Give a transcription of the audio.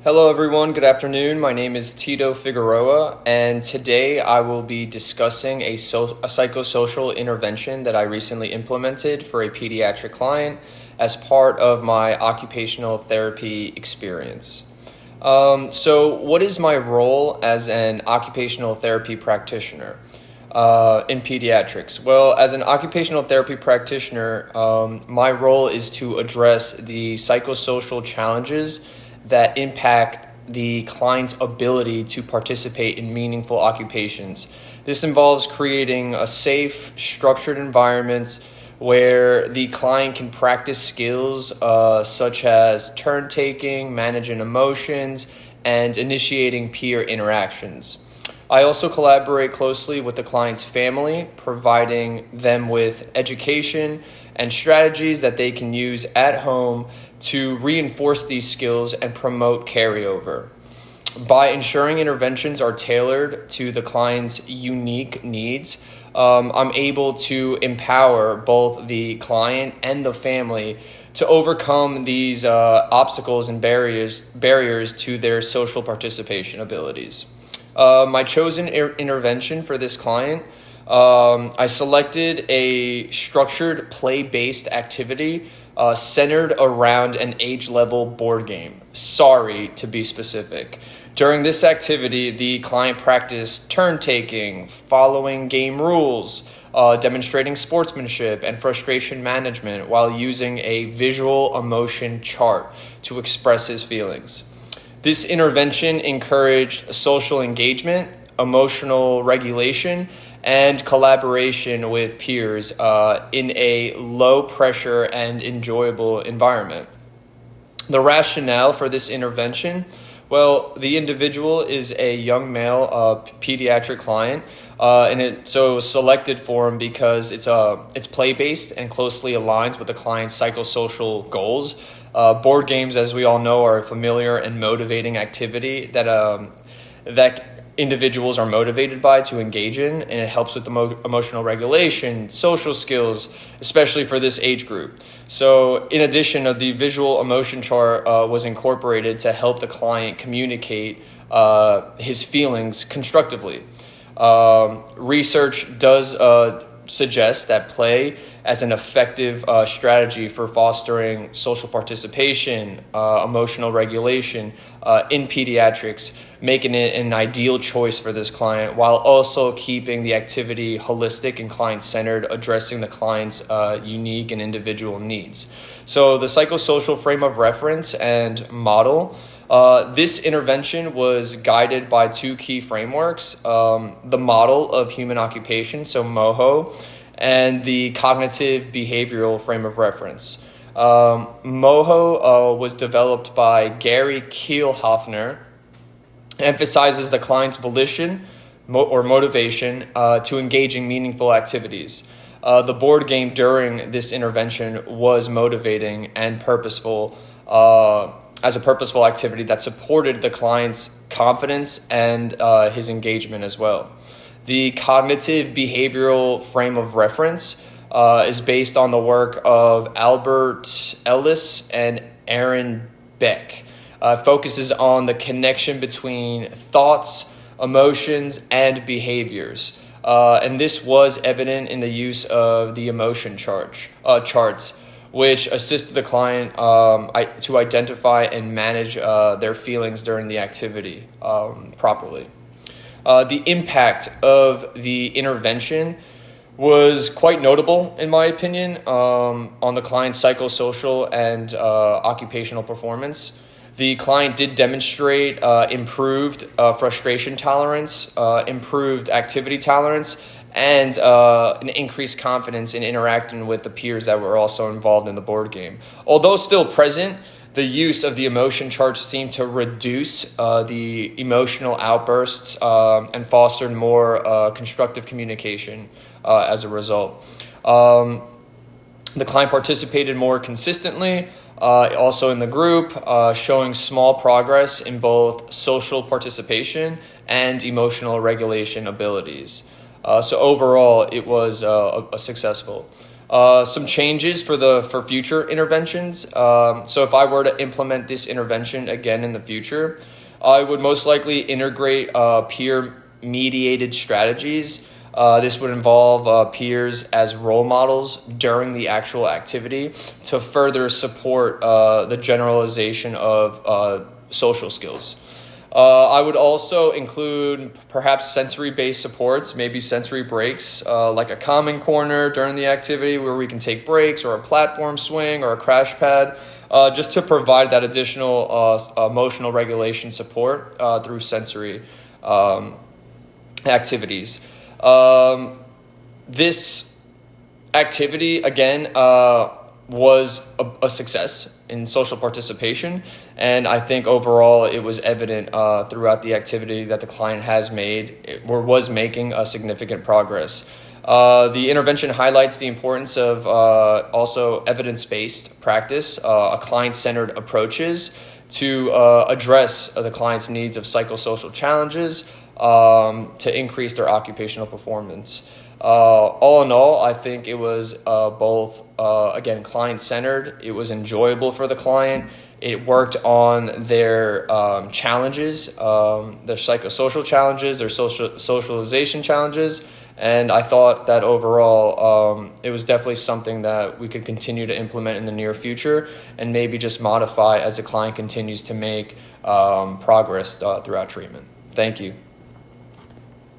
Hello everyone, good afternoon. My name is Tito Figueroa, and today I will be discussing a psychosocial intervention that I recently implemented for a pediatric client as part of my occupational therapy experience. So what is my role as an occupational therapy practitioner in pediatrics? Well, as an occupational therapy practitioner, my role is to address the psychosocial challenges that impact the client's ability to participate in meaningful occupations. This involves creating a safe, structured environment where the client can practice skills such as turn taking, managing emotions, and initiating peer interactions. I also collaborate closely with the client's family, providing them with education and strategies that they can use at home to reinforce these skills and promote carryover. By ensuring interventions are tailored to the client's unique needs, I'm able to empower both the client and the family to overcome these obstacles and barriers to their social participation abilities. My chosen intervention for this client, I selected a structured play-based activity centered around an age-level board game. Sorry to be specific. During this activity, the client practiced turn-taking, following game rules, demonstrating sportsmanship and frustration management while using a visual emotion chart to express his feelings. This intervention encouraged social engagement, emotional regulation, and collaboration with peers in a low-pressure and enjoyable environment. The rationale for this intervention, well, the individual is a young male pediatric client, and it was selected for him because it's play-based and closely aligns with the client's psychosocial goals. Board games, as we all know, are a familiar and motivating activity that individuals are motivated by to engage in, and it helps with emotional regulation, social skills, especially for this age group. So in addition, the visual emotion chart was incorporated to help the client communicate his feelings constructively. Research does suggest that play as an effective strategy for fostering social participation, emotional regulation in pediatrics, making it an ideal choice for this client while also keeping the activity holistic and client-centered, addressing the client's unique and individual needs. So the psychosocial frame of reference and model, this intervention was guided by two key frameworks, the model of human occupation, so MOHO, and the cognitive behavioral frame of reference. MOHO was developed by Gary Kielhofner, emphasizes the client's volition or motivation to engage in meaningful activities. The board game during this intervention was motivating and purposeful as a purposeful activity that supported the client's confidence and his engagement as well. The cognitive behavioral frame of reference is based on the work of Albert Ellis and Aaron Beck. Focuses on the connection between thoughts, emotions, and behaviors. And this was evident in the use of the emotion charts, which assist the client to identify and manage their feelings during the activity properly. The impact of the intervention was quite notable, in my opinion, on the client's psychosocial and occupational performance. The client did demonstrate improved frustration tolerance, improved activity tolerance, and an increased confidence in interacting with the peers that were also involved in the board game. Although still present, the use of the emotion charts seemed to reduce the emotional outbursts and fostered more constructive communication as a result. The client participated more consistently, also in the group, showing small progress in both social participation and emotional regulation abilities. So overall, it was successful. Some changes for future interventions. So if I were to implement this intervention again in the future, I would most likely integrate peer-mediated strategies. This would involve peers as role models during the actual activity to further support the generalization of social skills. I would also include perhaps sensory-based supports, maybe sensory breaks, like a calming corner during the activity where we can take breaks, or a platform swing or a crash pad, just to provide that additional emotional regulation support through sensory activities. This activity, again, was a success in social participation, and I think overall it was evident throughout the activity that the client has made or was making a significant progress. The intervention highlights the importance of also evidence-based practice, client-centered approaches to address the client's needs of psychosocial challenges to increase their occupational performance. All in all, I think it was both, again, client-centered. It was enjoyable for the client. It worked on their challenges, their psychosocial challenges, their socialization challenges. And I thought that overall, it was definitely something that we could continue to implement in the near future and maybe just modify as the client continues to make progress throughout treatment. Thank you.